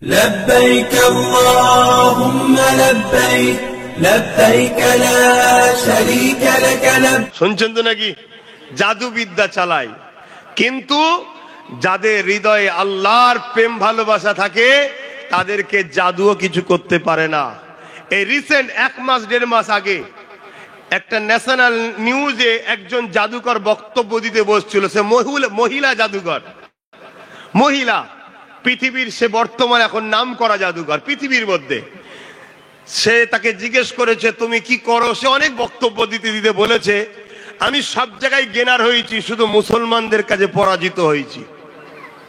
لبيك اللهم لبيك لبيك لا شريك لك لبيك শুনছেন তো নাকি জাদু বিদ্যা চালায়, কিন্তু যাদের হৃদয়ে আল্লাহর প্রেম ভালোবাসা থাকে তাদেরকে জাদুও কিছু করতে পারে না। এই রিসেন্ট 1-1.5 মাস আগে একটা ন্যাশনাল নিউজে একজন জাদুকর বক্তব্য দিতে বসছিল। সে মহিলা জাদুকর, মহিলা, পৃথিবীর সে বর্তমান এখন নাম করা জাদুকর পৃথিবীর মধ্যে। সে তাকে জিজ্ঞেস করেছে তুমি কি করো, সে অনেক বক্তব্য দিতে দিতে বলেছে আমি সব জায়গায় গেনার হয়েছি, শুধু মুসলমানদের কাছে পরাজিত হয়েছি।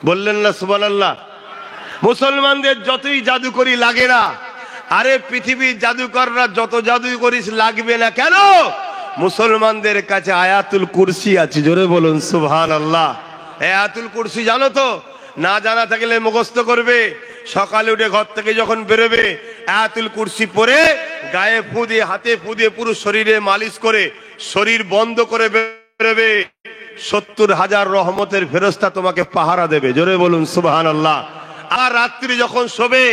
বললেন না সুবহানাল্লাহ? মুসলমানদের যতই জাদু করি লাগে না। আরে পৃথিবীর জাদুকররা যত জাদু করিস লাগবে না কেন? মুসলমানদের কাছে আয়াতুল কুরসি আছে। জোরে বলুন সুবহানাল্লাহ। আয়াতুল কুরসি জানো তো? না জানা থাকলে মুখস্থ করবে। সকালে উঠে ঘর থেকে যখন বেরোবে আয়াতুল কুরসি পড়ে গায়ে ফু দিয়ে, হাতে ফু দিয়ে, পুরো শরীরে মালিশ করে শরীর বন্ধ করে বেরোবে। 70,000 রহমতের ফেরেশতা তোমাকে পাহারা দেবে। জোরে বলুন সুবহানাল্লাহ। আর রাত্রি যখন শোবে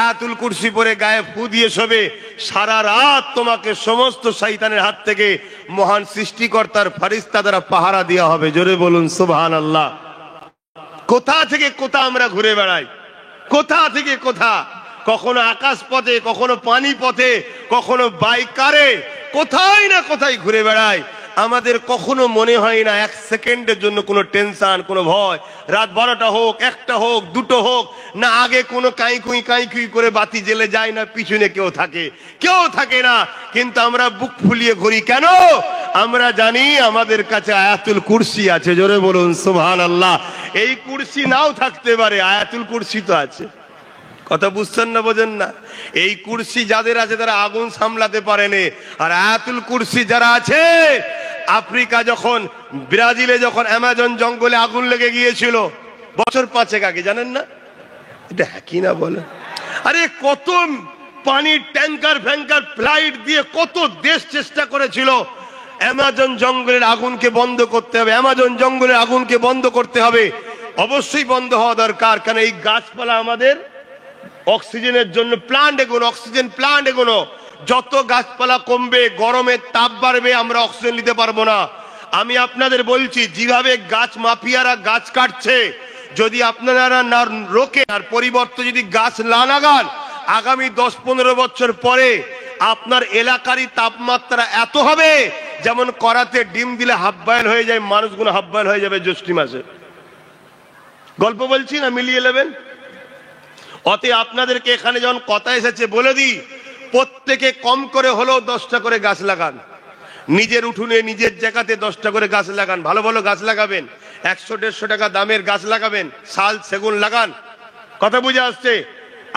আয়াতুল কুরসি পড়ে গায়ে ফু দিয়ে শোবে, সারা রাত তোমাকে সমস্ত শয়তানের হাত থেকে মহান সৃষ্টিকর্তার ফেরেশতা দ্বারা পাহারা দেওয়া হবে। জোরে বলুন সুবহানাল্লাহ। কোথা থেকে কোথা আমরা ঘুরে বেড়াই, কোথা থেকে কোথা, কখনো আকাশ পথে, কখনো পানি পথে, কখনো বাইকারে, কোথায় না কোথায় ঘুরে বেড়াই। আমাদের কখনো মনে হয় না এক সেকেন্ডের জন্য কোনো টেনশন, কোনো ভয়। রাত 12টা হোক, 1টা হোক, 2টো হোক না, আগে কোনো কাঁই করে বাতি জ্বেলে যায় না, পিছনে কেউ থাকে, কেউ থাকে না, কিন্তু আমরা বুক ফুলিয়ে ঘুরি কেন? আমরা জানি আমাদের কাছে আয়াতুল কুরসি আছে। জোরে বলুন সুবহানাল্লাহ। এই কুরসি নাও থাকতে পারে, আয়াতুল কুরসি তো আছে। কথা বুঝছেন না, বোঝেন না? এই কুরসি যাদের আছে তারা আগুন সামলাতে পারেনি, আর আয়াতুল কুরসি যারা আছে, আফ্রিকা যখন, ব্রাজিলে যখন অ্যামাজন জঙ্গলে আগুন লেগে গিয়েছিল বছর 5 আগে, জানেন না? এটা কি না বলে? আরে কত পানির ট্যাঙ্কার ফ্যাঙ্কার ফ্লাইট দিয়ে কত দেশ চেষ্টা করেছিল অ্যামাজন জঙ্গলের আগুনকে বন্ধ করতে হবে, অ্যামাজন জঙ্গলের আগুনকে বন্ধ করতে হবে। অবশ্যই বন্ধ হওয়া দরকার, কারণ এই গাছপালা আমাদের অক্সিজেনের জন্য প্লান্ট এগোনো, অক্সিজেন প্লান্ট এগোনো। যত গাছপালা কমবে গরমের তাপ বাড়বে, আমরা অক্সিজেন নিতে পারবো না। আমি আপনাদের বলছি যেভাবে গাছ মাফিয়ারা গাছ কাটছে, যদি আপনারা না রোকে আর পরিবর্তে যদি গাছ না লাগান, আগামী 10-15 বছর পরে আপনার এলাকারই তাপমাত্রা এত হবে যেমন করাতে ডিম দিলে হাফ বয়েল হয়ে যায়, মানুষগুলো হাফ বয়েল হয়ে যাবে জ্যৈষ্ঠ মাসে। গল্প বলছি না, মিলিয়ে নেবেন। অতএব আপনাদেরকে এখানে যখন কথা এসেছে বলে দিই, প্রত্যেকে কম করে হলেও 10টা করে গাছ লাগান। নিজের উঠোনে নিজের জায়গাতে 10টা করে গাছ লাগান। ভালো ভালো গাছ লাগাবেন, 100-150 টাকা দামের গাছ লাগাবেন, শাল সেগুন লাগান। কথা বুঝে আসছে?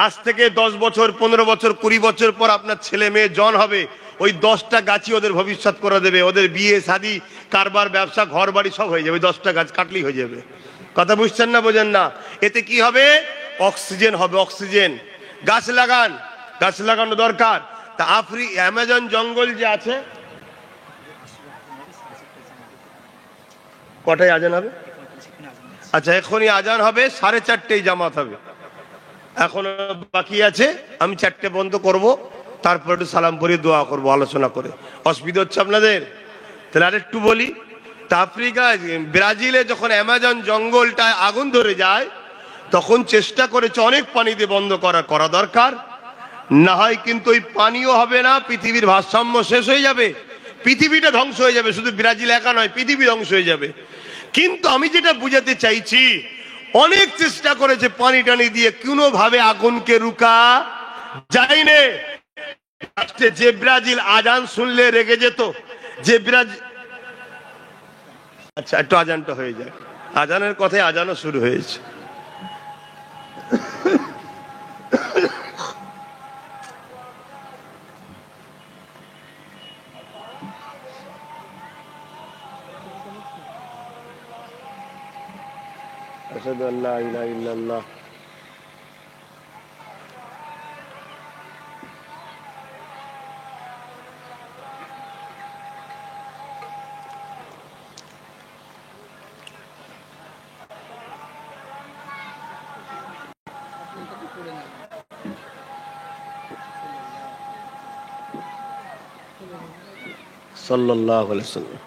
আজ থেকে 10 বছর, 15 বছর, 20 বছর পর আপনার ছেলে মেয়ে জন হবে, ওই 10টা গাছই ওদের ভবিষ্যৎ করে দেবে। ওদের বিয়ে শাদী, কারবার, ব্যবসা, ঘর বাড়ি সব হয়ে যাবে, 10টা গাছ কাটলেই হয়ে যাবে। কথা বুঝছেন না, বোঝেন না? এতে কি হবে? অক্সিজেন হবে, অক্সিজেন। গাছ লাগান, গাছ লাগানো দরকার। তা অ্যামাজন জঙ্গল যে আছে, কটায় আজান হবে? আচ্ছা, এখনই আজান হবে, 4:30টায় জামাত হবে। এখনো বাকি আছে, আমি 4টে বন্ধ করব, তারপর একটু সালাম পড়ে দোয়া করব আলোচনা করে। অসুবিধা হচ্ছে আপনাদের? তাহলে আরেকটু বলি। তা আফ্রিকা, ব্রাজিলে যখন অ্যামাজন জঙ্গলটা আগুন ধরে যায়, তখন চেষ্টা করেছে অনেক পানি দিয়ে বন্ধ করা দরকার। না হয় কিন্তু ওই পানিও হবে না, পৃথিবীর ভারসাম্য শেষ হয়ে যাবে, পৃথিবীটা ধ্বংস হয়ে যাবে। শুধু ব্রাজিল একা নয়, পৃথিবী ধ্বংস হয়ে যাবে। কিন্তু আমি যেটা বুঝাতে চাইছি, অনেক চেষ্টা করেছে পানি টানি দিয়ে, কোনোভাবে আগুনকে রুকা যায়নি। যে ব্রাজিল আজান শুনলে রেগে যেত, যে ব্রাজিল, আচ্ছা একটু আজানটা হয়ে যায়, আজানের কথায় আজানও শুরু হয়েছে। আশহাদু আল্লা ইলাহা ইল্লাল্লাহ। সাল্লাল্লাহু আলাইহি ওয়াসাল্লাম।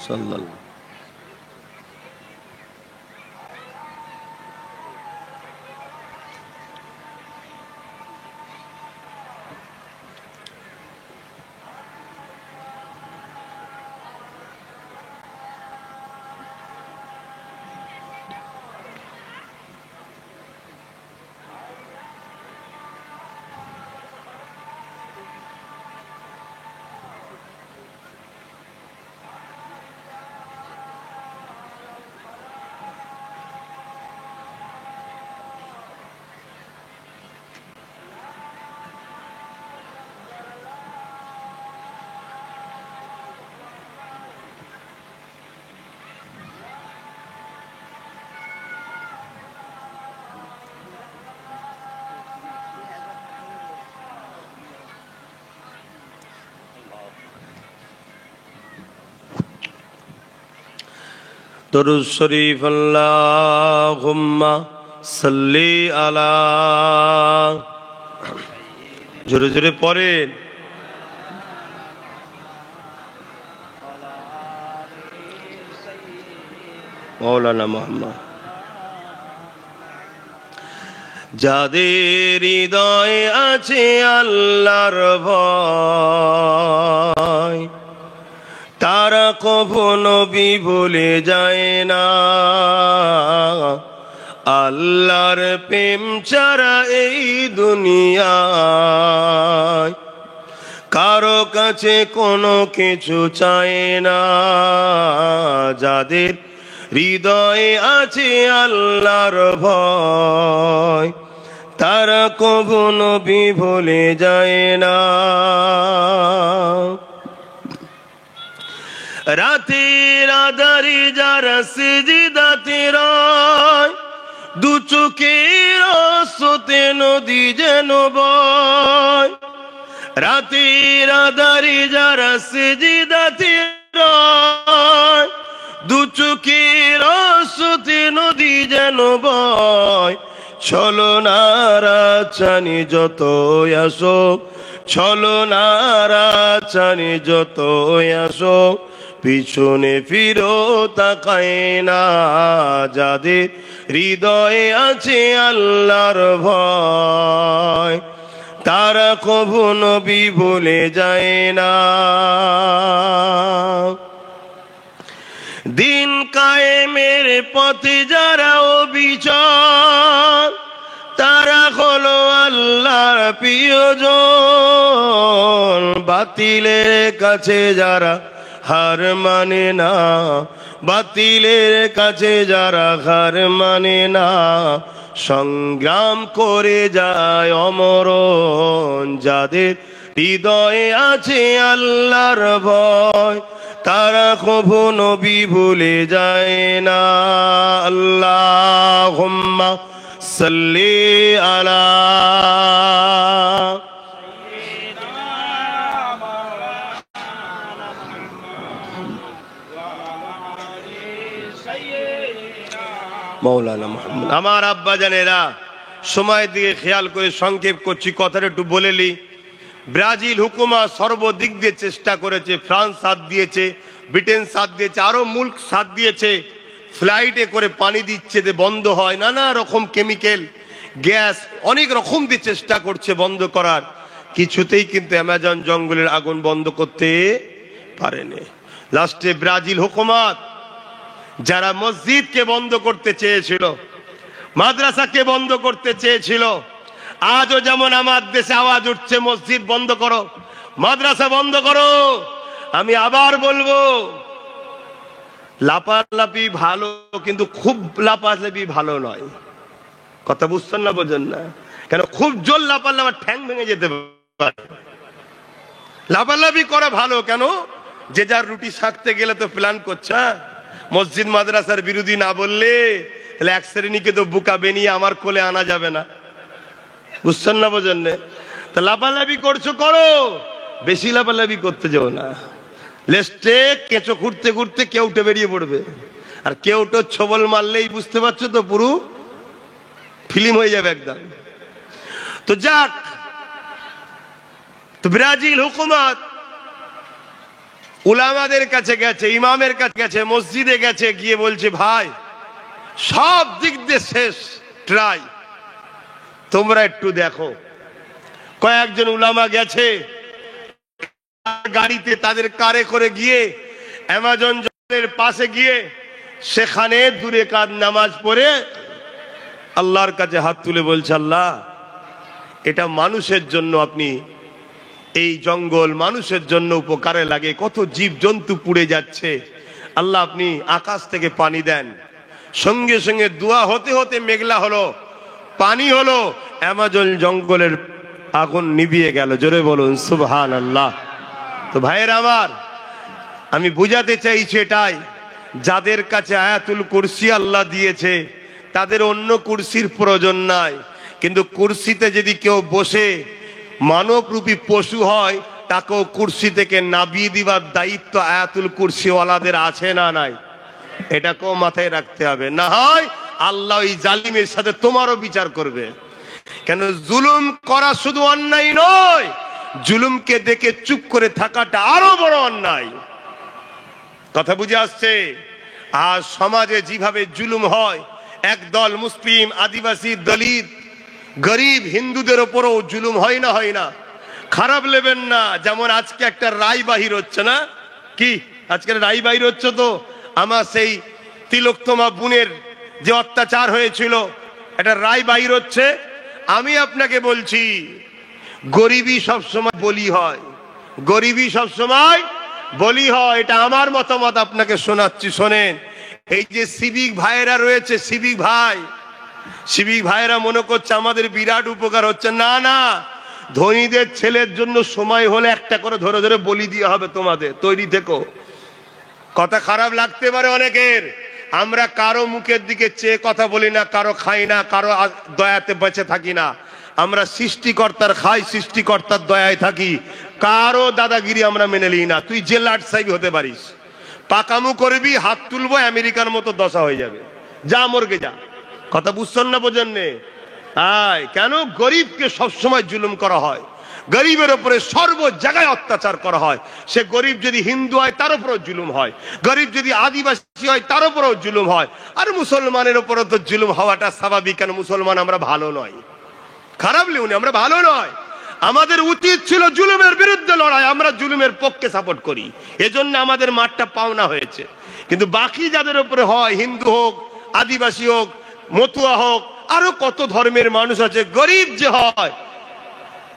সাল্লাল্লাহু দরুদ শরীফ আল্লাহুম্মা সাল্লি আলা, জোরে জোরে পড়েন। মাওলানা মুহাম্মদ। যাদের হৃদয়ে আছে আল্লাহর ভয়, তারা কখনো ভুলে যায় না। আল্লাহর প্রেম ছাড়া এই দুনিয়ায় কারো কাছে কোনো কিছু চায় না। যাদের হৃদয়ে আছে আল্লাহর ভয়, তারা কখনো ভুলে যায় না। রাতের আধারে যারা সিজদাতে রয়, দু চোখের অশ্রুতে নদী যেন বয়। রাতের আধারে যারা সিজদাতে রয়, দু চোখের অশ্রুতে নদী যেন বয়। ছলনারা চানি যত আসো, ছলনারা চানি যত আসো, পিছনে ফিরো তাকায় না। যাদের হৃদয়ে আছে আল্লাহর ভয়, তারা কখনো ভুলে যায় না। দিন কায়েমের পথে যারা অবিচল, তারা হলো আল্লাহর প্রিয়জন। বাতিলের কাছে যারা হার মানে না, বাতিলের কাছে যারা হার মানে না, সংগ্রাম করে যায় অমরণ। যাদের হৃদয়ে আছে আল্লাহর ভয়, তারা কখনো ভুলে যায় না। আল্লাহুম্মা সাল্লি আলা, মাওলানা মুহাম্মদ। আমার আব্বা জানেরা, সময় দিকে খেয়াল করে সংক্ষেপ করছি, কথাটা একটু বলেলি। ব্রাজিল হুকুমা সর্বদিক দিয়ে চেষ্টা করেছে, ফ্রান্স সাথ দিয়েছে, ব্রিটেন সাথ দিয়েছে, আরো মুল্ক সাথ দিয়েছে। ফ্লাইটে করে পানি দিচ্ছে যে বন্ধ হয়, নানা রকম কেমিক্যাল গ্যাস অনেক রকম দিয়ে চেষ্টা করছে বন্ধ করার, কিছুতেই কিন্তু অ্যামাজন জঙ্গলের আগুন বন্ধ করতে পারেনি। লাস্টে ব্রাজিল হুকুমত যারা মসজিদকে বন্ধ করতে চেয়েছিল, মাদ্রাসাকে বন্ধ করতে চেয়েছিল, আজও যেমন আমার দেশে আওয়াজ উঠছে মসজিদ বন্ধ করো, মাদ্রাসা বন্ধ করো। আমি আবার বলবো, লাপালাপি ভালো, কিন্তু খুব লাপালাপি ভালো নয়। কথা বুঝছেন না, বোঝেন না? কেন খুব জোর লাপালে আমার ঠ্যাং ভেঙে যেতে পারে। লাপালাপি করা ভালো কেন? যে যার রুটি শাকতে গেলে তো প্ল্যান করছে। মসজিদ মাদ্রাসার বিরোধী না বললে তাহলে এক শ্রেণীকে তো বুকা বেনিয়ে আমার কোলে আনা যাবে না। বুঝছেন না, বোঝেন না? তা লাপালাপি করছো করো, বেশি লাপালাপি করতে যাও না। লেস্টে কেঁচো খুঁড়তে খুঁড়তে কেউটে বেরিয়ে পড়বে, আর কেউটো ছবল মারলেই বুঝতে পারছো তো পুরো ফিল্ম হয়ে যাবে একদম। তো যাক, তো ব্রাজিল হুকুমত উলামাদের কাছে গেছে, ইমামের কাছে গেছে, মসজিদে গেছে, গিয়ে বলছে ভাই সব দিক দিয়ে শেষ ট্রাই, তোমরা একটু দেখো। কয়েকজন উলামা গেছে গাড়িতে, তাদের কারে করে গিয়ে অ্যামাজন জলের পাশে গিয়ে সেখানে দূরে কাজ নামাজ পড়ে আল্লাহর কাছে হাত তুলে বলছে, আল্লাহ এটা মানুষের জন্য, আপনি এই জঙ্গল মানুষের জন্য উপকারে লাগে, কত জীব জন্তু পুড়ে যাচ্ছে, আল্লাহ আপনি আকাশ থেকে পানি দেন। সঙ্গে সঙ্গে দোয়া হতে হতে মেঘলা হলো, পানি হলো, অ্যামাজন জঙ্গলের আগুন নিভিয়ে গেল। জোরে বলুন সুবহানাল্লাহ। তো ভাইয়ের আমার, আমি বুঝাতে চাইছি এটাই, যাদের কাছে আয়াতুল কুরসি আল্লাহ দিয়েছে তাদের অন্য কুরসির প্রয়োজন নাই, কিন্তু কুরসিতে যদি কেউ বসে মানবরূপী পশু হয়, তাকেও কুরসি থেকে নাবিয়ে দিবার দায়িত্ব আয়াতুল কুরসিওয়ালাদের আছে না নাই? এটাকেও মাথায় রাখতে হবে, না হয় আল্লাহ ওই জালিমের সাথে তোমারও বিচার করবে। কেন জুলুম করা শুধু অন্যায় নয়, জুলুমকে দেখে চুপ করে থাকাটা আরো বড় অন্যায়। কথা বুঝে আসছে? আর সমাজে যেভাবে জুলুম হয়, একদল মুসলিম, আদিবাসী, দলিত, গরিব হিন্দুদের ওপরও জুলুম হয় না? হয় না? খারাপ নেবেন না। যেমন আজকে একটা রায় বাহির হচ্ছে না, কি আজকের রায় বাহির হচ্ছে, তো আমার সেই তিলোত্তমা বোনের যে অত্যাচার হয়েছিল, একটা রায় বাহির হচ্ছে। আমি আপনাকে বলছি, গরিবই সবসময় বলি হয়, গরিবই সবসময় বলি হয়। এটা আমার মতামত আপনাকে শোনাচ্ছি, শোনেন। এই যে সিভিক ভাইয়েরা রয়েছে, সিভিক ভাইয়েরা মনে করছে আমাদের বিরাট উপকার হচ্ছে। না না, ধনীদের ছেলের জন্য সময় হলে একটা করে ধরে ধরে বলি দিয়ে হবে, তোমাদের তৈরি থেকো। কথা খারাপ লাগতে পারে অনেকের, আমরা কারো মুখের দিকে চেয়ে কথা বলি না, কারো খাই না, কারো দয়াতে বেঁচে থাকি না। আমরা সৃষ্টিকর্তার খাই, সৃষ্টিকর্তার দয়ায় থাকি, কারো দাদাগিরি আমরা মেনে নিই না। তুই যে লাট সাহেব হতে পারিস, পাকামু করবি, হাত তুলবো, আমেরিকার মতো দশা হয়ে যাবে, যা মর্গে যা। কথা বুঝছেন না? বোঝেন নে? কেন গরিবকে সবসময় জুলুম করা হয়, গরিবের উপরে সর্ব জায়গায় অত্যাচার করা হয়। সে গরিব যদি হিন্দু হয় তার উপরেও জুলুম হয়, গরিব যদি আদিবাসী হয় তার উপরেও জুলুম হয়, আর মুসলমানের উপরে তো জুলুম হওয়াটা স্বাভাবিক। কেন মুসলমান আমরা ভালো নয়, খারাপ লিউনি, আমরা ভালো নয়। আমাদের উচিত ছিল জুলুমের বিরুদ্ধে লড়াই, আমরা জুলুমের পক্ষে সাপোর্ট করি, এজন্য আমাদের মাঠটা পাওনা হয়েছে। কিন্তু বাকি যাদের উপরে হয়, হিন্দু হোক, আদিবাসী হোক, মতুয়া হোক, আরো কত ধর্মের মানুষ আছে, গরিব যে হয়,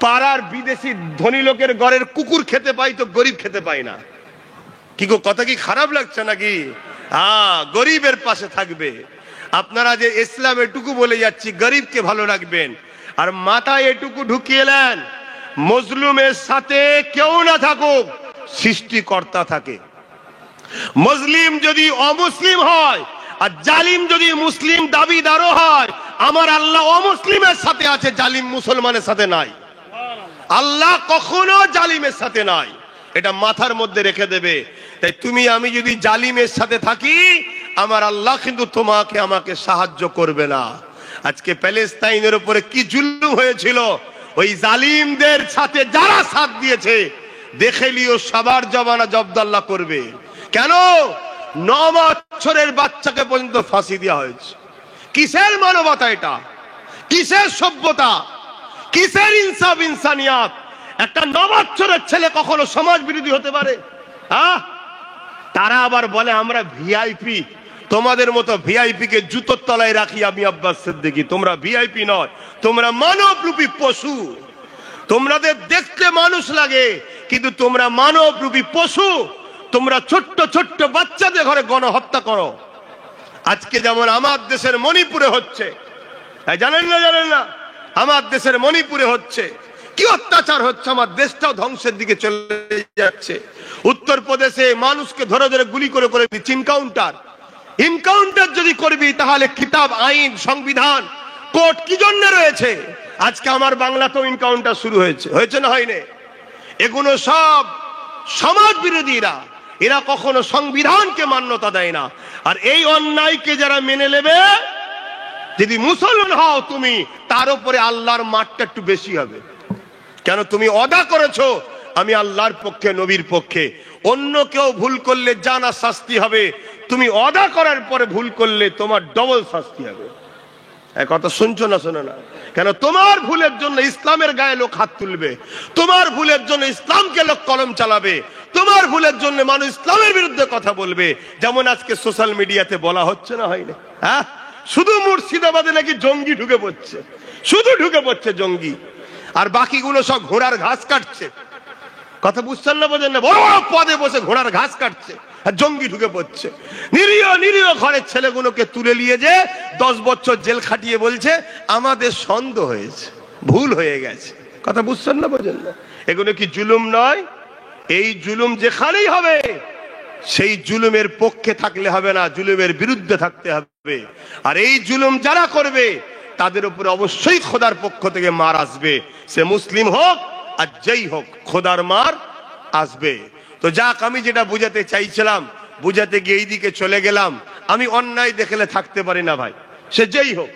পাড়ার বিদেশি ধনী লোকের ঘরের কুকুর খেতে পাই তো গরিব খেতে পাই না। কি গো, কথা কি খারাপ লাগছে নাকি? গরিবের পাশে থাকবে। আপনারা যে ইসলাম এটুকু বলে যাচ্ছি, গরিবকে ভালো রাখবেন, আর মাথায় এটুকু ঢুকিয়ে নেন, মজলুমের সাথে কেউ না থাকুক, সৃষ্টিকর্তা থাকে। মুসলিম যদি অমুসলিম হয় আর জালিম যদি মুসলিম দাবিদারও হয়, আমার আল্লাহ অমুসলিমের সাথে আছে, জালিম মুসলমানের সাথে নাই। আল্লাহ কখনো জালিমের সাথে নাই, এটা মাথার মধ্যে রেখে দেবে। তাই তুমি আমি যদি জালিমের সাথে থাকি, আমার আল্লাহ কিন্তু তোমাকে আমাকে সাহায্য করবে না। আজকে প্যালেস্তাইনের উপরে কি জুলুম হয়েছিল, ওই জালিমদের সাথে যারা সাথ দিয়েছে, দেখে লিও সবার জবানা জব্দ আল্লাহ করবে। কেন? 9 বছরের বাচ্চাকে পর্যন্ত ফাঁসি দেওয়া হয়েছে। কিসের মানবতা এটা? কিসের সভ্যতা? কিসের ইনসাফ, ইনসানিয়াত? একটা 9 বছরের ছেলে কখনো সমাজ বিরোধী হতে পারে? তারা আবার বলে আমরা ভিআইপি, তোমাদের মতো ভিআইপি কে জুতোর তলায় রাখি আমি আব্বাস সিদ্দিকী। তোমরা ভিআইপি নয়, তোমরা মানবরূপী পশু। তোমাদের দেখতে মানুষ লাগে, কিন্তু তোমরা মানবরূপী পশু। তোমরা ছোট্ট ছোট্ট বাচ্চাদের ঘরে গণহত্যা করো। আজকে যেমন আমার দেশের মণিপুরে হচ্ছে, জানেন না? জানেন না? আমার দেশের মণিপুরে হচ্ছে কি অত্যাচার হচ্ছে, আমার দেশটাও ধ্বংসের দিকে চলে যাচ্ছে। উত্তরপ্রদেশে মানুষকে ধরে ধরে গুলি করে করে দিচ্ছে, ইনকাউন্টার যদি করবি তাহলে কিতাব, আইন, সংবিধান, কোর্ট কি জন্য রয়েছে? আজকে আমার বাংলাতেও ইনকাউন্টার শুরু হয়েছে, হয়েছে না হয়নি? এগুলো সব সমাজ বিরোধীরা, এরা কখনো সংবিধানকে মান্যতা দেয় না। আর এই অন্যায়কে যারা মেনে নেবে, যদি মুসলমান হও তুমি, তার উপরে আল্লাহর মারটা একটু বেশি হবে। কেন? তুমি ওয়াদা করেছো আমি আল্লাহর পক্ষে, নবীর পক্ষে। অন্য কেউ ভুল করলে জানা শাস্তি হবে, তুমি ওয়াদা করার পরে ভুল করলে তোমার ডবল শাস্তি হবে। এক কথা শুনছো না? শোনো না কেন? তোমার ভুলের জন্য ইসলামের গায়ে লোক হাত তুলবে, তোমার ভুলের জন্য ইসলামকে লোক কলম চালাবে, তোমার ভুলের জন্য মানুষ ইসলামের বিরুদ্ধে কথা বলবে। যেমন আজকে সোশ্যাল মিডিয়াতে বলা হচ্ছে না, হয়নি? হ্যাঁ, শুধু মুর্শিদাবাদে নাকি জঙ্গি ঢুকে পড়ছে, শুধু ঢুকে পড়ছে জঙ্গি, আর বাকিগুলো সব ঘোড়ার ঘাস কাটছে। কথা বুঝছেন না? বোঝেন না? বড় বড় পদে বসে ঘোড়ার ঘাস কাটছে, আর জঙ্গি ঢুকে পড়ছে। নিরীহ নিরীহ ঘরের ছেলেগুলোকে তুলে নিয়ে যে 10 বছর জেল খাটিয়ে বলছে আমাদের সন্দেহ হয়েছে, ভুল হয়ে গেছে। কথা বুঝছেন না? বোঝেন না? এগুলো কি জুলুম নয়? এই জুলুম যেখানেই হবে, সেই জুলুমের পক্ষে থাকলে হবে না, জুলুমের বিরুদ্ধে থাকতে হবে। আর এই জুলুম যারা করবে তাদের উপরে অবশ্যই খোদার পক্ষ থেকে মার আসবে, সে মুসলিম হোক আর যেই হোক, খোদার মার আসবে। তো যাক, আমি যেটা বুঝাতে চাইছিলাম, বুঝাতে গিয়ে এই দিকে চলে গেলাম। আমি অন্যায় দেখলে থাকতে পারি না ভাই, সে যেই হোক,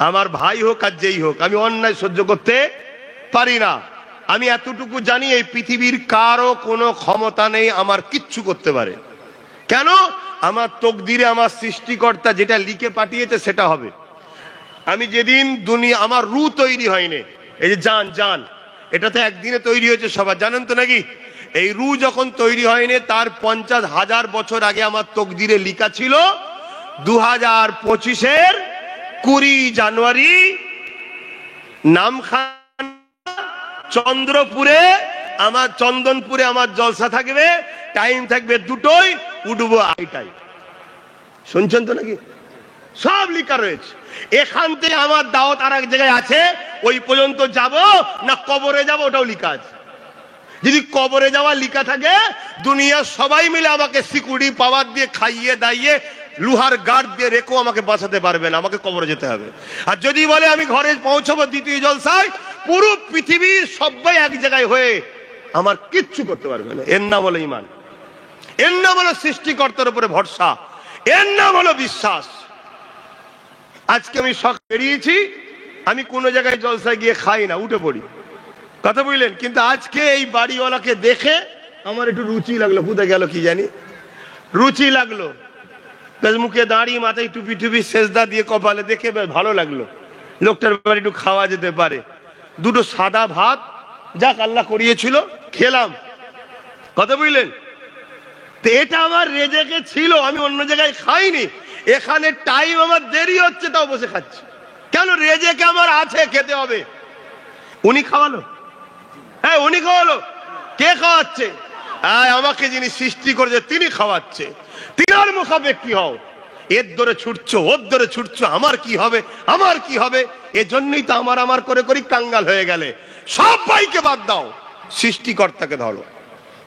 আমার ভাই হোক আর যেই হোক, আমি অন্যায় সহ্য করতে পারি না। আমি এতটুকু জানি, এই পৃথিবীর কারো কোনো ক্ষমতা নেই আমার কিচ্ছু করতে পারে। কেন? আমার তকদিরে আমার সৃষ্টিকর্তা যেটা লিখে পাঠিয়েছে সেটা হবে। আমি যেদিন দুনিয়া, আমার রু তৈরি হয়নি, এই যে জান, জান এটা তো একদিনে তৈরি হয়েছে, সবার জানেন তো নাকি? এই রু যখন তৈরি হয়নি তার 50,000 বছর আগে আমার তকদিরে লিখা ছিল 2025-এর 20 জানুয়ারি নামখানা চন্দ্রপুরে, আমার চন্দনপুরে আমার জলসা থাকবে, টাইম থাকবে 2টোয়, উঠবো 8টায়। শুনছেন তো নাকি? সব লিখা রয়েছে। এখান থেকে আমার দাওয়াত আর এক জায়গায় আছে, ওই পর্যন্ত যাব না কবরে যাব ওটাও লিখা আছে। যদি কবরে যাওয়া লিখা থাকে, দুনিয়ার সবাই মিলে আমাকে সিকিউরিটি পাওয়ার দিয়ে খাইয়ে দাইয়ে লোহার গার্ড দিয়ে রেখো আমাকে বাঁচাতে পারবে না, আমাকে কবরে যেতে হবে। আর যদি বলে আমি ঘরে পৌঁছাবো দ্বিতীয় জলসায়, পুরো পৃথিবীর সবাই এক জায়গায় হয়ে আমার কিচ্ছু করতে পারবে না। এর নাম হলো ঈমান, এর নাম হলো সৃষ্টিকর্তার উপরে ভরসা, এর নাম হলো বিশ্বাস। আজকে আমি শখ বেরিয়েছি, আমি কোনো জায়গায় জলসায় গিয়ে খাই না, উঠে পড়ি। কথা বুঝলেন? কিন্তু আজকে এই বাড়িওয়ালাকে দেখে আমার একটু রুচি লাগলো, কোথায় গেল কি জানি, রুচি লাগলো। মুখে দাঁড়িয়ে মাথায় টুপি টুপি সেজদা দিয়ে কপালে দেখে বেশ ভালো লাগলো। লোকটার ব্যাপারে একটু খাওয়া যেতে পারে। 2টো সাদা ভাত, যাক আল্লাহ করিয়েছিল, খেলাম। কথা বুঝলেন? তো এটা আমার রেজেকে ছিল, আমি অন্য জায়গায় খাইনি। এখানে টাইম আমার দেরি হচ্ছে তাও বসে খাচ্ছি। কেন? রেজেকে আমার আছে, খেতে হবে। উনি খাওয়ালো, হ্যাঁ উনি খাওয়ালো। কে খাওয়াচ্ছে? আমাকে যিনি সৃষ্টি করেছে তিনি খাওয়াচ্ছে। তিনার মোকাবেক কি হও? এর ধরে ছুটছো, ওর ধরে ছুটছো, আমার কি হবে, আমার কি হবে? এজন্যই তো আমার আমার করে করি কাঙ্গাল হয়ে গেলে। সব ভাইকে বাদ দাও, সৃষ্টিকর্তাকে ধরো,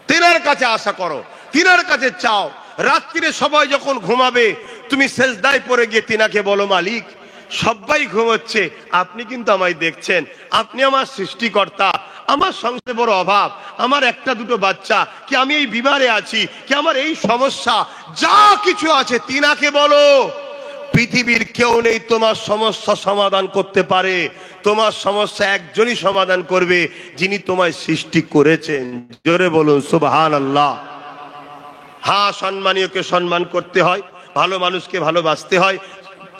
তিনার কাছে আশা করো, তিনার কাছে চাও। রাত্রিরে সবাই যখন ঘুমাবে তুমি সেজদায় পড়ে গিয়ে তিনাকে বলো মালিক, সবাই ঘুমোচ্ছে, আপনি কিন্তু আমায় দেখছেন, আপনি আমার সৃষ্টিকর্তা, আমার সংসারে বড় অভাব, আমার 1-2 বাচ্চা, কি আমি এই বিমারে আছি, কি আমার এই সমস্যা, যা কিছু আছে তিনাকে বলো। পৃথিবীর কেউ নেই তোমার সমস্যা সমাধান করতে পারে। তোমার সমস্যা একজনই সমাধান করবে, যিনি তোমায় সৃষ্টি করেছেন। জোরে বলুন সুবহানাল্লাহ। হ্যাঁ, সম্মানীয়কে সম্মান করতে হয়, ভালো মানুষকে ভালোবাসতে হয়,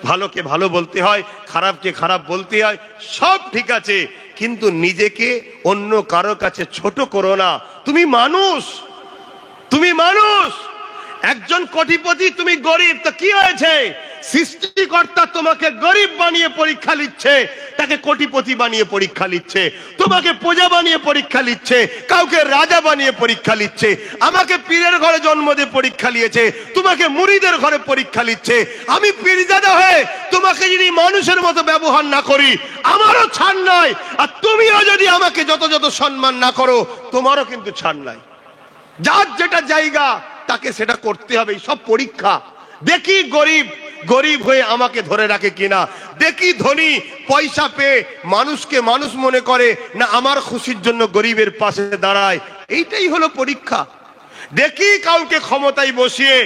ভালোকে ভালো বলতে হয়, খারাপকে খারাপ বলতে হয়, সব ঠিক আছে। কিন্তু নিজেকে অন্য কারো কাছে ছোট করো না। তুমি মানুষ, তুমি মানুষ। একজন কোটিপতি, তুমি গরিব, তো কি হয়েছে? সৃষ্টিকর্তা তোমাকে গরিব বানিয়ে পরীক্ষা নিচ্ছে, তাকে কোটিপতি বানিয়ে পরীক্ষা নিচ্ছে, তোমাকে প্রজা বানিয়ে পরীক্ষা নিচ্ছে, কাউকে রাজা বানিয়ে পরীক্ষা নিচ্ছে। আমাকে পীরের ঘরে জন্ম দিয়ে পরীক্ষা নিয়েছে, তোমাকে মুরিদের ঘরে পরীক্ষা নিচ্ছে। আমি পীরজাদা হয়ে তোমাকে যদি মানুষের মতো ব্যবহার না করি, আমারও ছাড় নাই। আর তুমিও যদি আমাকে যত সম্মান না করো, তোমারও কিন্তু ছাড় নাই। যার যেটা জায়গা তাকে সেটা করতে হবে। সব পরীক্ষা। দেখি গরিব হয়ে আমাকে ধরে রাখে কিনা, দেখি ধনী পয়সা পেয়ে মানুষকে মানুষ মনে করে না, আমার খুশির জন্য গরিবের পাশে দাঁড়ায়। এইটাই হলো পরীক্ষা। দেখি কাউকে ক্ষমতায় বসিয়ে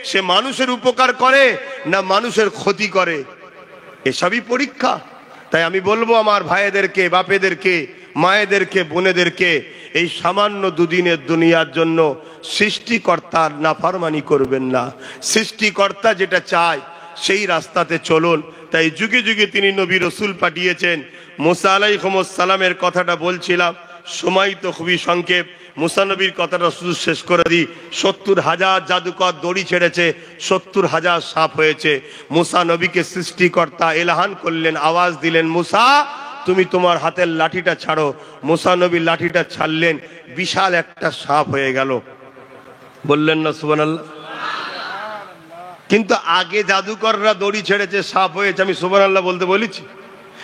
সে মানুষের উপকার করে না মানুষের ক্ষতি করে, এসবই পরীক্ষা। তাই আমি বলবো আমার ভাইদেরকে, বাপেদেরকে, মায়েদেরকে, বোনেদেরকে, এই সামান্য দুদিনের দুনিয়ার জন্য সৃষ্টিকর্তার নাফরমানি করবেন না। সৃষ্টিকর্তা যেটা চায় সেই রাস্তাতে চলুন। তাই যুগে যুগে তিনি নবী রসুল পাঠিয়েছেন। মুসা আলাইহিস সালামের কথাটা বলছিলাম, সময় তো খুবই সংক্ষেপ, মুসা নবীর কথাটা শুধু শেষ করে দিই। 70,000 জাদুকর দড়ি ছেড়েছে, 70,000 সাপ হয়েছে। মুসা নবীকে সৃষ্টিকর্তা এলাহান করলেন, আওয়াজ দিলেন, মুসা তুমি তোমার হাতের লাঠিটা ছাড়ো। মুসা নবী লাঠিটা ছাড়লেন, বিশাল একটা সাপ হয়ে গেল। বললেন না সুবহানাল্লাহ? কিন্তু আগে জাদুকররা দড়ি ছেড়েছে, সাপ হয়েছে, আমি সুবহানাল্লাহ বলতে বলেছি,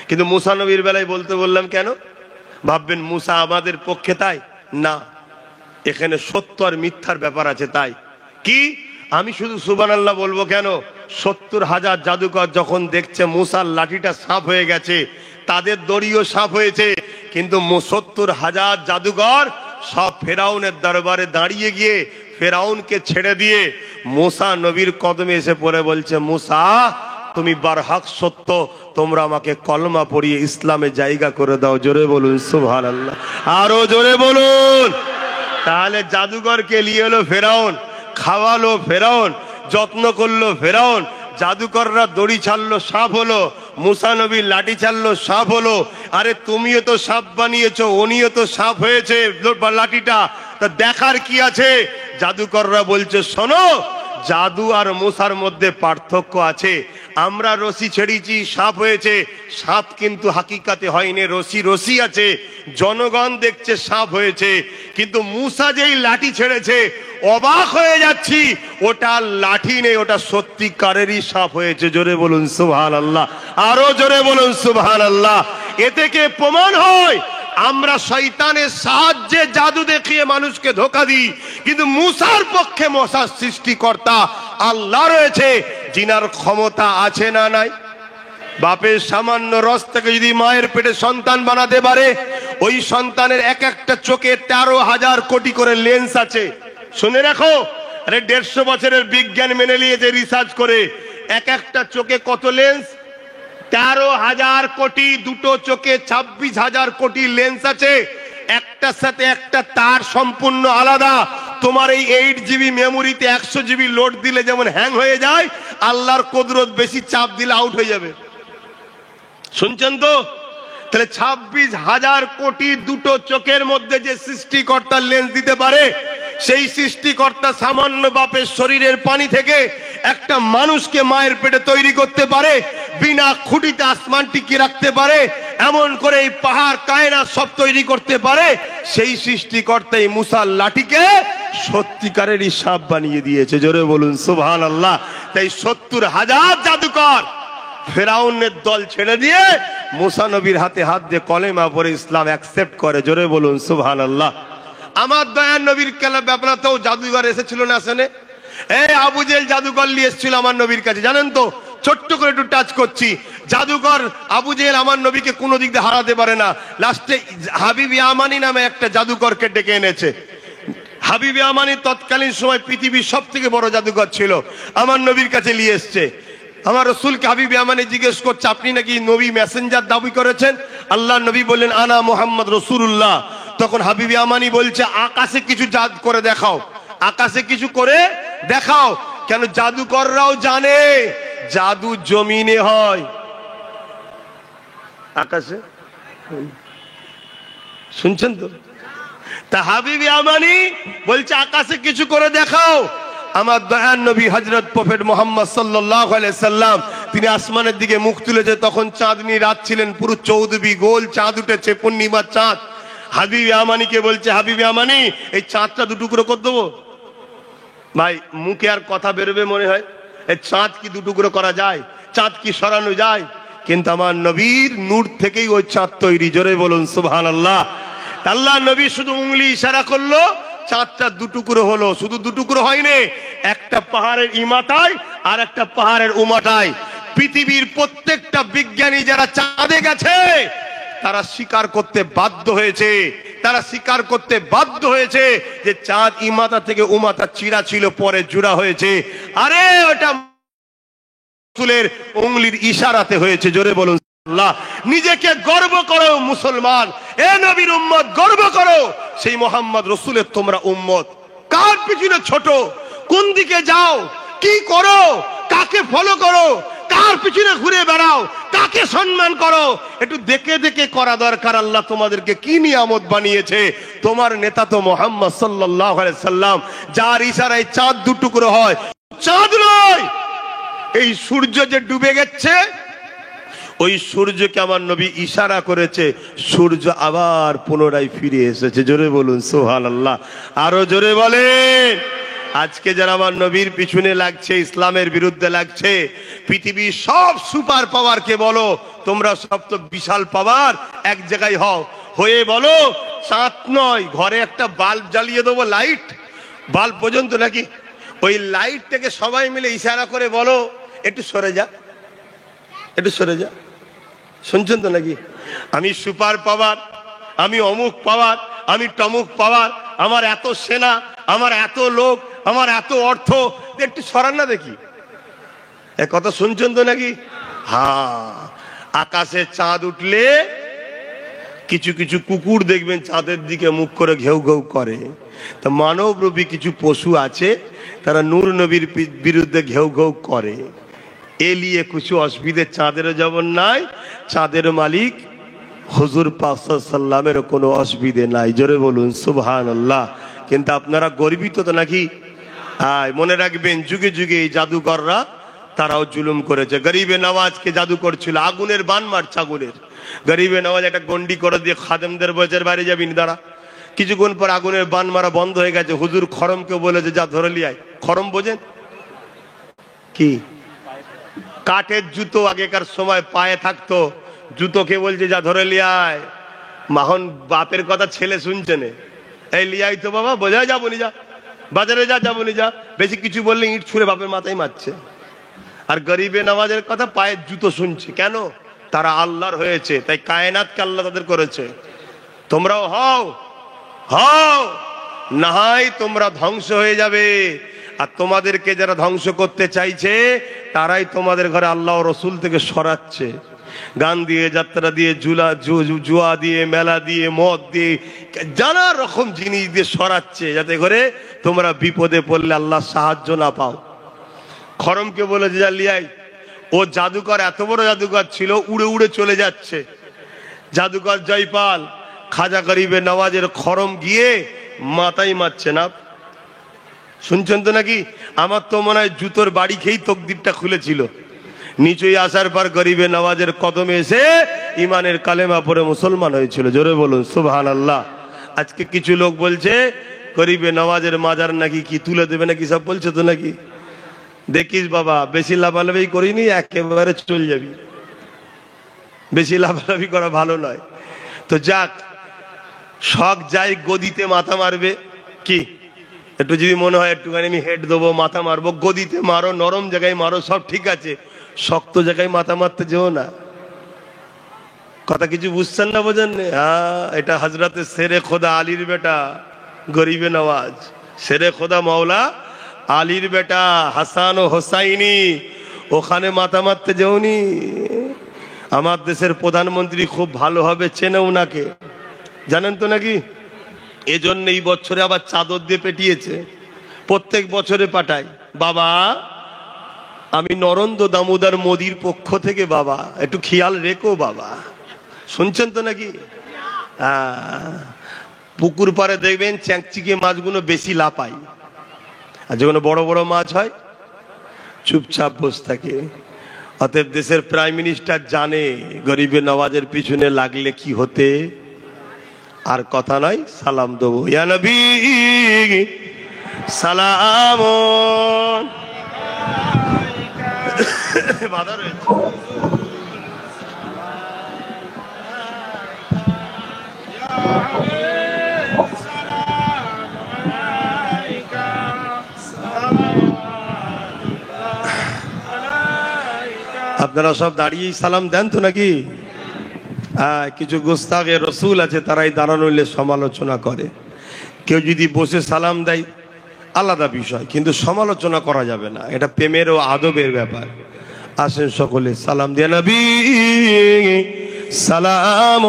কিন্তু মুসা নবীর বেলায় বলতে বললাম কেন? ভাববেন মুসা আমাদের পক্ষে, তাই না, এখানে সত্য আর মিথ্যার ব্যাপার আছে। তাই কি আমি শুধু সুবহানাল্লাহ বলবো কেন? 70,000 জাদুকর যখন দেখছে মুসার লাঠিটা সাপ হয়ে গেছে, তাদের দড়িও সাপ হয়েছে, কিন্তু 70,000 জাদুকর সব ফেরাউনের দরবারে দাঁড়িয়ে গিয়ে ফেরাউনকে ছেড়ে দিয়ে মুসা নবীর কদমে এসে পড়ে বলছে, মুসা তুমি বারহাক সত্য, তোমরা আমাকে কলমা পড়িয়ে ইসলামে জায়গা করে দাও। জোরে বলুন সুবহানাল্লাহ, আরো জোরে বলুন। তাহলে জাদুকরকে নিয়ে এলো ফেরাউন, খাওয়ালো ফেরাউন, যত্ন করলো ফেরাউন। জাদুকররা দড়ি ছাড়লো, সাপ হলো। মুসা নবী লাঠি ছাড়লো, সাপ হলো। আরে তুমিও তো সাপ বানিয়েছো, উনিও তো সাপ হয়েছে লাঠিটা, তা দেখার কি আছে? জাদুকররা বলছে, শোনো, জাদু আর মুসার মধ্যে পার্থক্য আছে। আমরা রশি ছেড়েছি, সাপ হয়েছে, সাপ কিন্তু হাকিকাতে হয়নি, রশি রশি আছে, জনগণ দেখছে সাপ হয়েছে। কিন্তু মুসা যেই লাঠি ছেড়েছে, অবাক হয়ে যাচ্ছি, ওটা লাঠি নেই, ওটা সত্যিকারেরই সাপ হয়েছে। জোরে বলুন সুবহানাল্লাহ, আরো জোরে বলুন সুবহানাল্লাহ। এ থেকে প্রমাণ হয় আমরা শয়তানের সাহায্যে জাদু দেখিয়ে মানুষকে ধোঁকা দিই, কিন্তু মুসার পক্ষে মুসার সৃষ্টিকর্তা আল্লাহ রয়েছে, যিনার ক্ষমতা আছে না নাই? বাপের সামান্য রস থেকে যদি মায়ের পেটে সন্তান বানাতে পারে, ওই সন্তানের এক একটা চোখে 13,000 কোটি করে লেন্স আছে। শুনে রাখো, আরে 150 বছরের বিজ্ঞান মেনে নিয়েছে রিসার্চ করে, এক একটা চোখে কত লেন্স? 13,000 কোটি। দুটো চোখে 26,000 কোটি লেন্স আছে, একটার সাথে একটা তার সম্পূর্ণ আলাদা। তোমার এই 8 GB মেমোরিতে 100 GB লোড দিলে যেমন হ্যাং হয়ে যায়, আল্লাহর কুদরত বেশি চাপ দিলে আউট হয়ে যাবে। শুনছেন তো? তাহলে 26,000 কোটি দুটো চোখের মধ্যে যে সৃষ্টিকর্তা লেন্স দিতে পারে, সেই সৃষ্টিকর্তা সামান্য বাপের শরীরের পানি থেকে একটা মানুষকে মায়ের পেটে তৈরি করতে পারে, বিনা খুঁটিতে আসমান টিকিয়ে রাখতে পারে, এমন করে এই পাহাড় কায়নাত সব তৈরি করতে পারে, সেই সৃষ্টিকর্তা এই মুসার লাঠিকে সত্যিকারেরই সাপ বানিয়ে দিয়েছে। জোরে বলুন সুবহানাল্লাহ। তাই 70,000 জাদুকর ফেরাউনের দল ছেড়ে দিয়ে মুসা নবীর হাতে হাত দিয়ে কলেমা পড়ে ইসলাম অ্যাকসেপ্ট করে। জোরে বলুন সুবহানাল্লাহ। আমার দয়ার নবীর ব্যাপারটাও জাদুঘর এসেছিল না? আসেনে এই আবু জেহেল জাদুকর নিয়ে এসেছিল আমার নবীর কাছে, জানেন তো? ছোট্ট করে একটু টাচ করছি। জাদুকর আবু জেহেল আমার নবীকে কোনো দিক দিয়ে হারাতে পারে না। লাস্টে হাবিব ইয়ামানি নামে একটা জাদুকরকে ডেকে এনেছে। হাবিব ইয়ামানি তৎকালীন সময় পৃথিবীর সব থেকে বড় জাদুকর ছিল, আমার নবীর কাছে নিয়ে এসছে। আমার রসুলকে হাবিব ইয়ামানি জিজ্ঞেস করছে, আপনি নাকি নবী মেসেঞ্জার দাবি করেছেন? আল্লাহ নবী বললেন, আনা মুহাম্মদ রাসূলুল্লাহ। তখন হাবিব ইয়ামানি বলছে, আকাশে কিছু জাদু করে দেখাও, আকাশে কিছু করে দেখাও। কেন? জাদুকররাও জানে জাদু জমিনে হয়, আকাশে। শুনছেন তো? তা হাবিব ইয়ামানি বলছে, আকাশে কিছু করে দেখাও। আমার দয়ার নবী হযরত প্রফেট মুহাম্মদ সাল্লাল্লাহু আলাইহি সাল্লাম তিনি আসমানের দিকে মুখ তুলেছে, তখন চাঁদনি রাত ছিলেন, পুরো 14 গোল চাঁদ উঠেছে, পূর্ণিমার চাঁদ। হাবিব ইয়ামানিকে বলছে, হাবিব ইয়ামানি এই চাঁদটা দুটুকরো করে দেবো? ভাই মুখে আর কথা বেরোবে মনে হয়? এই চাঁদ কি দুটুকরো করা যায়? চাঁদ কি সরানো যায়? কিন্তু আমার নবীর নূর থেকেই ওই চাঁদ তৈরি। জোরে বলুন সুবহানাল্লাহ। আল্লাহ নবী শুধু উংলি ইশারা করলো, চাঁদটা দুটুকরো হলো। শুধু দুটুকরো হয়নি, একটা পাহাড়ের ইমাতায় আর একটা পাহাড়ের উমাটায়। পৃথিবীর প্রত্যেকটা বিজ্ঞানী যারা চাঁদে গেছে, তারা স্বীকার করতে বাধ্য হয়েছে তারা স্বীকার করতে বাধ্য হয়েছে যে চাঁদ ইমাতা থেকে উমাতা চিরা ছিল, পরে জুড়া হয়েছে। আরে ওটা রাসূলের উঙ্গলির ইশারাতে হয়েছে। জোরে বলুন আল্লাহ। নিজেকে গর্ব করো মুসলমান, এ নবীর উম্মত, গর্ব করো সেই মোহাম্মদ রসুলের তোমরা উম্মত। কার পিছনে ছোট, কোন দিকে যাও, কি করো, কাকে ফলো করো, কার পিছনে ঘুরে বেড়াও, কাকে সম্মান করো, একটু দেখে দেখে করা দরকার। আল্লাহ তোমাদেরকে কি নিয়ামত বানিয়েছে। তোমার নেতা তো মোহাম্মদ সাল্লাল্লাহু আলাইহি সাল্লাম, যার ইশারায় চাঁদ দুটুকরো হয়। চাঁদ নয়, এই সূর্য যে ডুবে গেছে, ওই সূর্যকে আমার নবী ইশারা করেছে, সূর্য আবার পুনরায় ফিরে এসেছে। জোরে বলুন সুবহানাল্লাহ, আরো জোরে বলেন। আজকে যারা আমার নবীর পিছনে লাগছে, ইসলামের বিরুদ্ধে লাগছে, পৃথিবীর সব সুপার পাওয়ারকে বলো তোমরা সব তো বিশাল পাওয়ার, এক জায়গায় হও, হয়ে বলো চাঁদ নয়, ঘরে একটা বাল্ব জ্বালিয়ে দেবো, লাইট বাল্ব পর্যন্ত নাকি, ওই লাইটটাকে সবাই মিলে ইশারা করে বলো একটু সরে যা, একটু সরে যা। শুনছেন তো নাকি? আমি সুপার পাওয়ার, আমি অমুক পাওয়ার, আমি টমুক পাওয়ার, আমার এত সেনা, আমার এত লোক, আমার এত অর্থ, একটু সরান না দেখি। এ কথা শুনছেন তো নাকি? হ্যাঁ, আকাশে চাঁদ উঠলে কিছু কিছু কুকুর দেখবেন চাঁদের দিকে মুখ করে ঘেউ ঘেউ করে। তা মানবরূপী কিছু পশু আছে, তারা নূর নবীর বিরুদ্ধে ঘেউ ঘেউ করে। এ লিয়ে কিছু অসুবিধে চাঁদেরও যেমন নাই, চাঁদের মালিক হুজুর পাক সাল্লাল্লাহু আলাইহি সাল্লামের কোনো অসুবিধে নাই। জোরে বলুন সুবহানাল্লাহ। কিন্তু আপনারা গর্বিত তো নাকি? মনে রাখবেন, যুগে যুগে এই জাদুকররা তারাও জুলুম করেছে। গরিবে নওয়াজকে জাদু করছিল, আগুনের বান মারছে, আগুনের। গরিবে নওয়াজ একটা গন্ডি করে দিয়ে খাদেমদের বজের বাইরে যাবি না দাঁড়া। কিছুক্ষণ পর আগুনের বান মারা বন্ধ হয়ে গেছে। হুজুর খরমকে বলেছে যা ধরে লিয়ায়। খরম বোঝেন কি? কাঠের জুতো আগেকার সময় পায়ে থাকতো, জুতোকে বলছে যা ধরে লিয়ায়। মাহন বাপের কথা ছেলে শুনছে না, এই লিয়াই তো বাবা, বোঝা যাবো নি, যা বাজারে যা, যাবো নি যা। বেশি কিছু বললে ইট ছুঁড়ে বাপের মাথায় মারছে। আর গরিবে নওয়াজের কথা পায়ের জুতো শুনছে কেন? তারা আল্লাহর হয়েছে, তাই কায়নাতকে আল্লাহ তাদের করেছে। তোমরাও হও, হও, না হয় তোমরা ধ্বংস হয়ে যাবে। আর তোমাদেরকে যারা ধ্বংস করতে চাইছে, তারাই তোমাদের ঘরে আল্লাহ রসুল থেকে সরাচ্ছে। গান দিয়ে, যাত্রা দিয়ে, জুয়া দিয়ে, মেলা দিয়ে, মদ দিয়ে, নানা রকম জিনিস দিয়ে সরাচ্ছে, যাতে করে তোমরা বিপদে পড়লে আল্লাহ সাহায্য না পাও। খরমকে বলে যা লিয়াই। ও জাদুকর, এত বড় জাদুকর ছিল, উড়ে উড়ে চলে যাচ্ছে। জাদুকর জয়পাল খাজা গরিবে নওয়াজের খরম গিয়ে মাথায় মারছে না। শুনছেন তো নাকি? আমার তো মনে হয় জুতোর বাড়ি খেয়েই তকদিরটা খুলেছিল। নিচেই আসার পর গরিবে নওয়াজের কদমে এসে ইমানের কালেমা পড়ে মুসলমান হয়েছিল। জোরে বলুন সুবহানাল্লাহ। আজকে কিছু লোক বলছে গরিবে নওয়াজের মাজার নাকি কি তুলে দেবে নাকি, সব বলছে তো নাকি। দেখিস বাবা, বেশি লাভালাভি করিনি, একেবারে চল যাবি। বেশি লাভালাভি করা ভালো নয়। তো যাক, শখ যাই গদিতে মাথা মারবে কি, একটু যদি মনে হয় একটুখানি আমি হেড দেবো, মাথা মারবো, গদিতে মারো, নরম জায়গায় মারো, সব ঠিক আছে। শক্ত জায়গায় মাথা মারতে যেও না। কথা কিছু বুঝছেন না, বোঝেন? হ্যাঁ, এটা হজরতে শেরে খোদা আলীর বেটা গরিবে নওয়াজ, শেরে খোদা মাওলা আলীর বেটা হাসান ও হোসাইনি, ওখানে মাথা মারতে যেওনি। আমার দেশের প্রধানমন্ত্রী খুব ভালোভাবে চেনে ওনাকে, জানেন তো নাকি? এজন্য এই বছরে আবার চাদর দিয়ে পেটিয়েছে, প্রত্যেক বছরে পাঠায়। বাবা, আমি নরেন্দ্র দামোদর মোদির পক্ষ থেকে বাবা, একটু খেয়াল রেখো বাবা। শুনছেন তো নাকি? পুকুর পাড়ে দেখবেন চ্যাংচিকে মাছগুলো বেশি লাফায়, আর যখন বড় বড় মাছ হয় চুপচাপ বসে থাকে। অতএব দেশের প্রাইম মিনিস্টার জানে গরিবে নওয়াজের পিছনে লাগলে কি হতে। আর কথা নয়, সালাম দেবো, ইয়া নবী সালাম। বাধা রয়েছে। আপনারা সব দাঁড়িয়েই সালাম দেন তো নাকি? কিছু গোস্তাগে রসুল আছে, তারাই দাঁড়ানোলে সমালোচনা করে। কেউ যদি বসে সালাম দেয় আলাদা বিষয়, কিন্তু সমালোচনা করা যাবে না, এটা প্রেমের ও আদবের ব্যাপার। আসেন সকলে সালাম দিয়ে নবী সালাম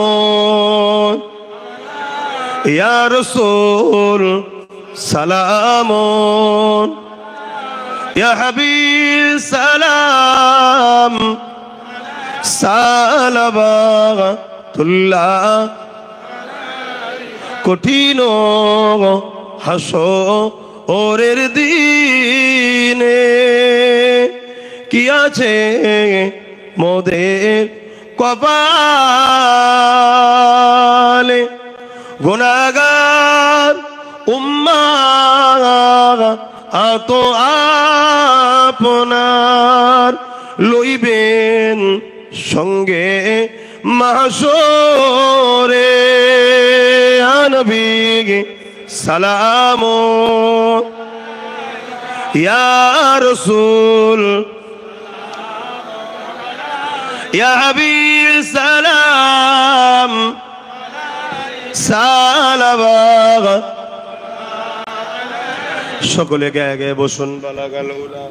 ইয়া রাসূল সালাম ইয়া হাবিব সালাম সালাবাতুল্লাহ কঠিন হাসরের দিনে কি আছে মোদের কপালে, গুনাহগার উম্মাহ আত আপনার লইবেন সঙ্গে মাহশরে। নবী সালাম ইয়া রাসূল ইয়া হাবিব সালাম সালাম। সকলে গায়ে গায়ে বসুন। বালাগাল উলা